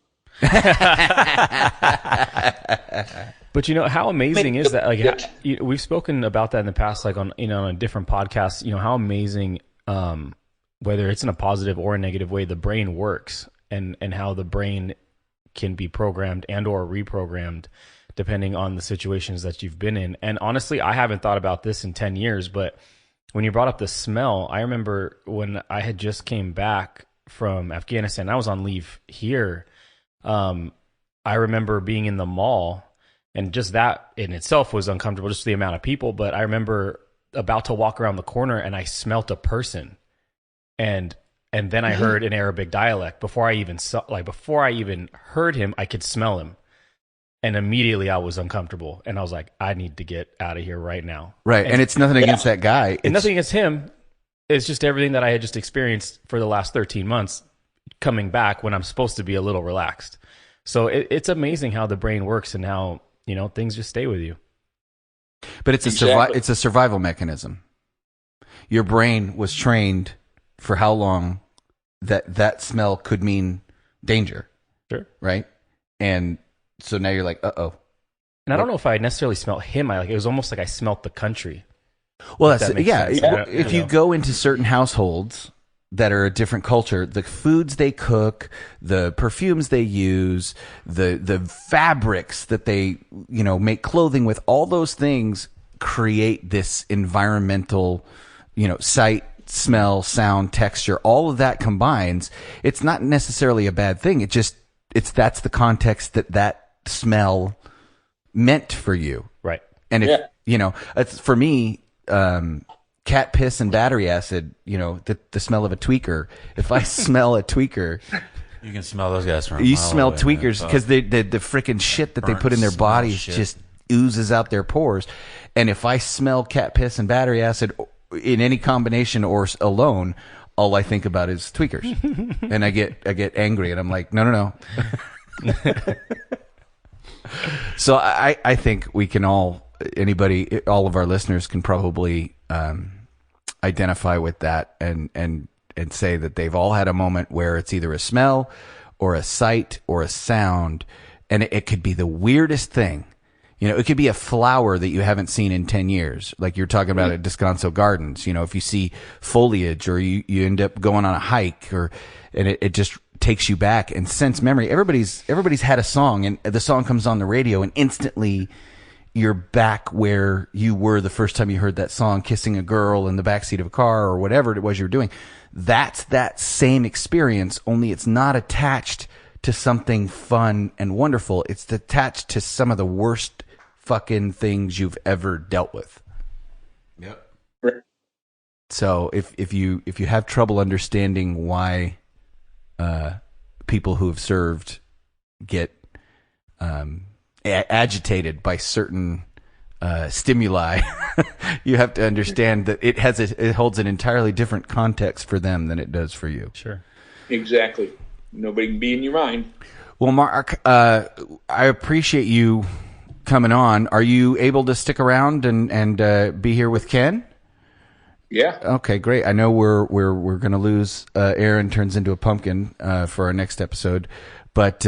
But how amazing is that? Like, we've spoken about that in the past, like on on a different podcast. How amazing, whether it's in a positive or a negative way, the brain works, and how the brain can be programmed and or reprogrammed depending on the situations that you've been in. And honestly, I haven't thought about this in 10 years, but when you brought up the smell, I remember when I had just came back from Afghanistan, I was on leave here. I remember being in the mall, and just that in itself was uncomfortable, just the amount of people. But I remember about to walk around the corner and I smelt a person, and then I heard an Arabic dialect. Before I even heard him, I could smell him. And immediately I was uncomfortable, and I was like, I need to get out of here right now. Right. And it's nothing against that guy. And nothing against him. It's just everything that I had just experienced for the last 13 months coming back when I'm supposed to be a little relaxed. So it's amazing how the brain works and how, things just stay with you. But it's it's a survival mechanism. Your brain was trained for how long that smell could mean danger. Sure. Right? And so now you're like, uh-oh. And I don't know if I necessarily smelled him. It was almost like I smelt the country. Well, if you go into certain households that are a different culture, the foods they cook, the perfumes they use, the fabrics that they, make clothing with, all those things create this environmental, sight, smell, sound, texture, all of that combines. It's not necessarily a bad thing. That's the context that smell meant for you. Right. And if, it's, for me, cat piss and battery acid, the smell of a tweaker. If I smell a tweaker, you can smell those guys from. You smell tweakers because the freaking shit that they put in their bodies just oozes out their pores. And if I smell cat piss and battery acid in any combination or alone, all I think about is tweakers, and I get angry, and I'm like, no. So I think we can all of our listeners can probably identify with that and say that they've all had a moment where it's either a smell or a sight or a sound, and it could be the weirdest thing. It could be a flower that you haven't seen in 10 years, like you're talking about at Descanso Gardens. If you see foliage, or you end up going on a hike, and it just takes you back and sense memory. Everybody's had a song, and the song comes on the radio, and instantly you're back where you were the first time you heard that song, kissing a girl in the backseat of a car or whatever it was you were doing. That's that same experience, only it's not attached to something fun and wonderful. It's attached to some of the worst fucking things you've ever dealt with. Yep. So if you have trouble understanding why people who have served get agitated by certain stimuli, you have to understand that it holds an entirely different context for them than it does for you. Sure. Exactly. Nobody can be in your mind. Well, Mark, I appreciate you coming on. Are you able to stick around and be here with Ken? Yeah. Okay, great. I know we're going to lose Aaron turns into a pumpkin for our next episode, but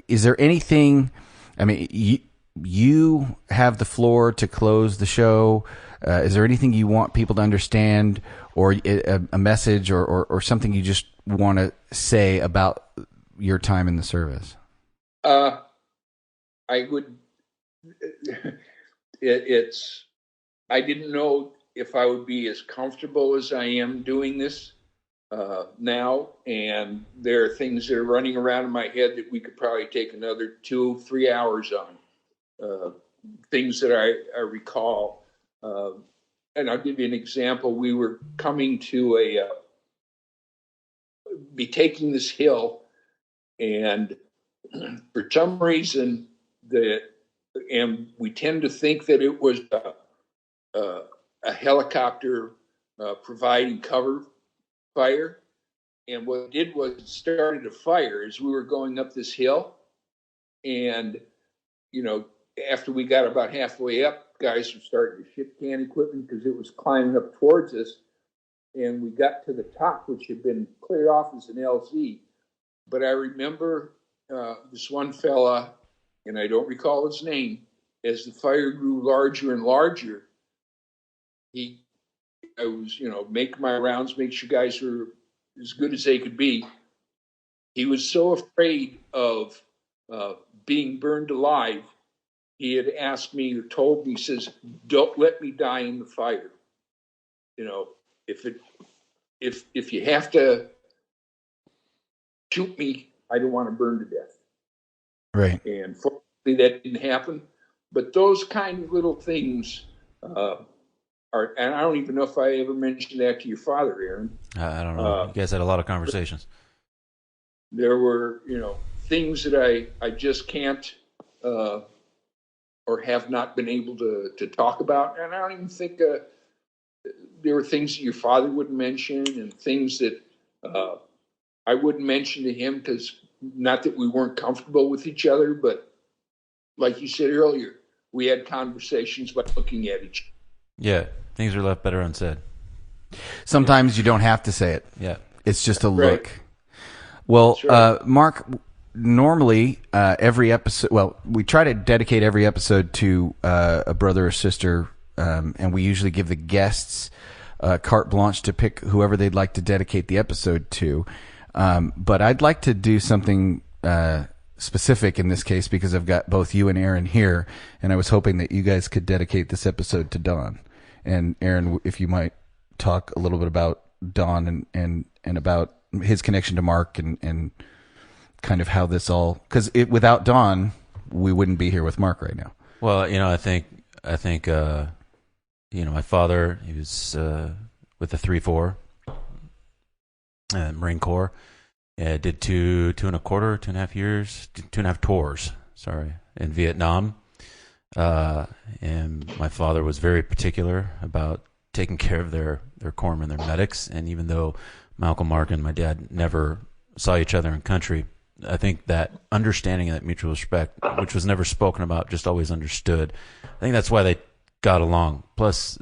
is there anything? I mean, you have the floor to close the show. Is there anything you want people to understand, or a message, or something you just want to say about your time in the service? I would. I didn't know if I would be as comfortable as I am doing this now, and there are things that are running around in my head that we could probably take another 2-3 hours on. Things that I recall, and I'll give you an example. We were coming to be taking this hill, and for some reason and we tend to think that it was a helicopter providing cover fire. And what it did was it started a fire as we were going up this hill. And, after we got about halfway up, guys were starting to ship can equipment because it was climbing up towards us. And we got to the top, which had been cleared off as an LZ. But I remember this one fella, and I don't recall his name, as the fire grew larger and larger, I was, making my rounds, make sure guys were as good as they could be. He was so afraid of being burned alive. He had asked me or told me, he says, "Don't let me die in the fire. If you have to shoot me, I don't want to burn to death." Right. And fortunately, that didn't happen. But those kind of little things are, and I don't even know if I ever mentioned that to your father, Aaron. I don't know. You guys had a lot of conversations. There were, things that I just can't or have not been able to talk about. And I don't even think there were things that your father wouldn't mention and things that I wouldn't mention to him, because not that we weren't comfortable with each other, but like you said earlier, we had conversations by looking at each other. Yeah, things are left better unsaid. Sometimes you don't have to say it. Yeah. It's just a look. Right. Well, right. Mark, normally every episode, we try to dedicate every episode to a brother or sister, and we usually give the guests carte blanche to pick whoever they'd like to dedicate the episode to. But I'd like to do something specific in this case, because I've got both you and Aaron here, and I was hoping that you guys could dedicate this episode to Don. And Aaron, if you might talk a little bit about Don and about his connection to Mark and kind of how this all, because without Don, we wouldn't be here with Mark right now. Well, I think my father, he was with the 3-4 Marine Corps. Yeah, did 2.25 years, 2.5 tours, in Vietnam. And my father was very particular about taking care of their corpsmen, their medics. And even though my Uncle Mark and my dad never saw each other in country, I think that understanding and that mutual respect, which was never spoken about, just always understood. I think that's why they got along. Plus,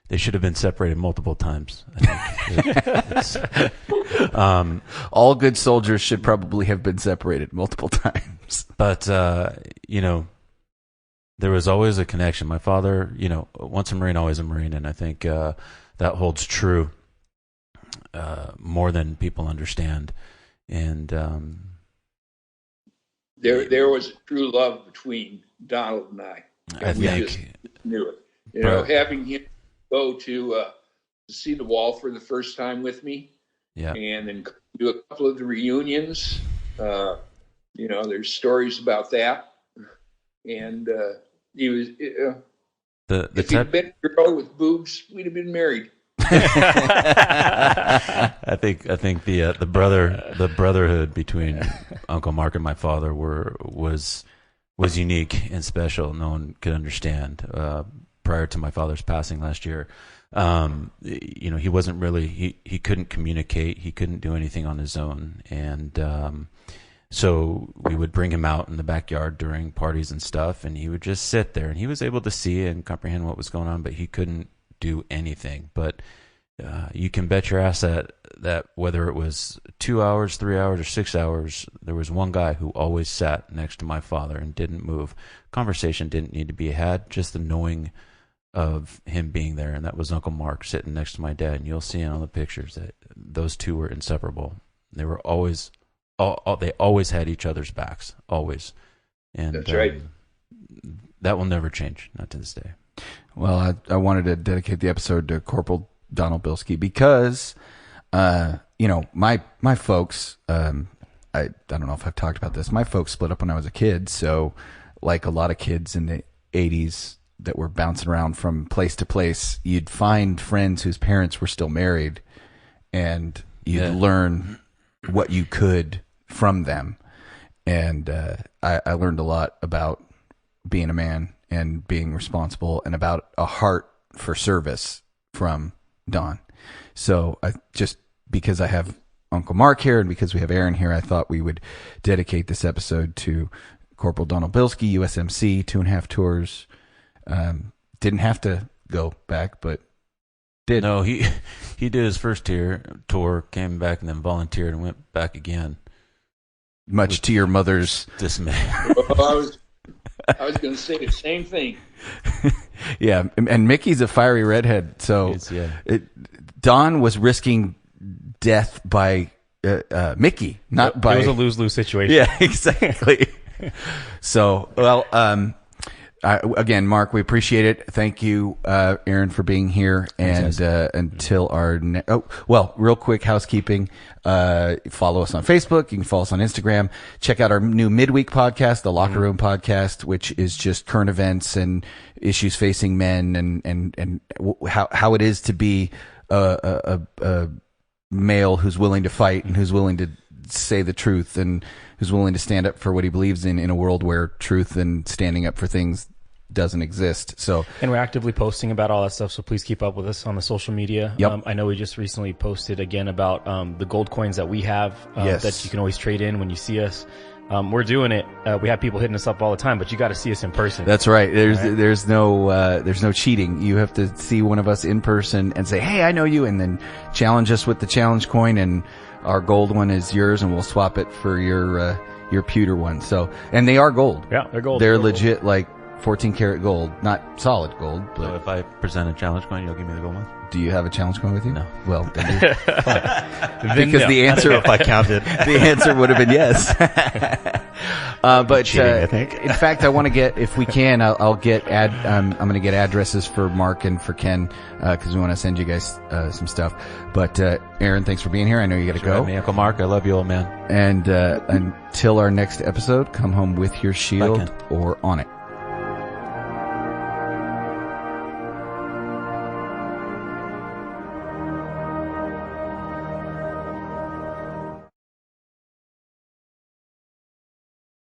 they should have been separated multiple times. I think. All good soldiers should probably have been separated multiple times. But, there was always a connection. My father, once a Marine, always a Marine. And I think that holds true more than people understand. And there was a true love between Donald and I. And we just knew it. Having him go to see the wall for the first time with me, and then do a couple of the reunions. There's stories about that, and he was. If he'd been a girl with boobs, we'd have been married. I think the brotherhood between Uncle Mark and my father was unique and special. No one could understand. Prior to my father's passing last year, he wasn't really he couldn't communicate. He couldn't do anything on his own, and so we would bring him out in the backyard during parties and stuff, and he would just sit there, and he was able to see and comprehend what was going on, but he couldn't do anything. But you can bet your ass that whether it was 2 hours, 3 hours, or 6 hours, there was one guy who always sat next to my father and didn't move. Conversation didn't need to be had, just the knowing of him being there, and that was Uncle Mark sitting next to my dad. And you'll see in all the pictures that those two were inseparable. They were always, they always had each other's backs, always. And that's right. That will never change, not to this day. Well, I wanted to dedicate the episode to Corporal Donald Bilski because, my folks, I don't know if I've talked about this. My folks split up when I was a kid, so like a lot of kids in the 80s that were bouncing around from place to place, you'd find friends whose parents were still married, and you'd learn what you could from them. And I learned a lot about being a man and being responsible, and about a heart for service from Don. So because I have Uncle Mark here and because we have Aaron here, I thought we would dedicate this episode to Corporal Donald Bilski, USMC, 2.5 tours. Didn't have to go back, but did. No, he did his first tour, came back, and then volunteered and went back again. much to your mother's dismay. Well, I was going to say the same thing. Yeah, and Mickey's a fiery redhead, so Don was risking death by Mickey, not by. It was a lose-lose situation. Yeah, exactly. So, well, again, Mark, we appreciate it. Thank you, Aaron, for being here. And until our real quick housekeeping. Follow us on Facebook. You can follow us on Instagram. Check out our new midweek podcast, the Locker Room Podcast, which is just current events and issues facing men and how it is to be a male who's willing to fight and who's willing to say the truth and who's willing to stand up for what he believes in a world where truth and standing up for things doesn't exist. So, and we're actively posting about all that stuff, so please keep up with us on the social media. Yep. I know we just recently posted again about the gold coins that we have that you can always trade in when you see us. We're doing it. We have people hitting us up all the time, but you got to see us in person. That's right. There's no cheating. You have to see one of us in person and say, "Hey, I know you," and then challenge us with the challenge coin, and our gold one is yours, and we'll swap it for your pewter one. So, and they are gold. Yeah, they're gold. They're legit, like 14 karat gold, not solid gold. But So if I present a challenge coin, you'll give me the gold one? do you have a challenge coin with you? No. Well, then because no. the answer, if I counted, the answer would have been yes. But cheating, I think. in fact, I want to get, if we can, I'm going to get addresses for Mark and for Ken because we want to send you guys some stuff. But Aaron, thanks for being here. I know you got to go. Me, Uncle Mark, I love you, old man. And until our next episode, come home with your shield or on it.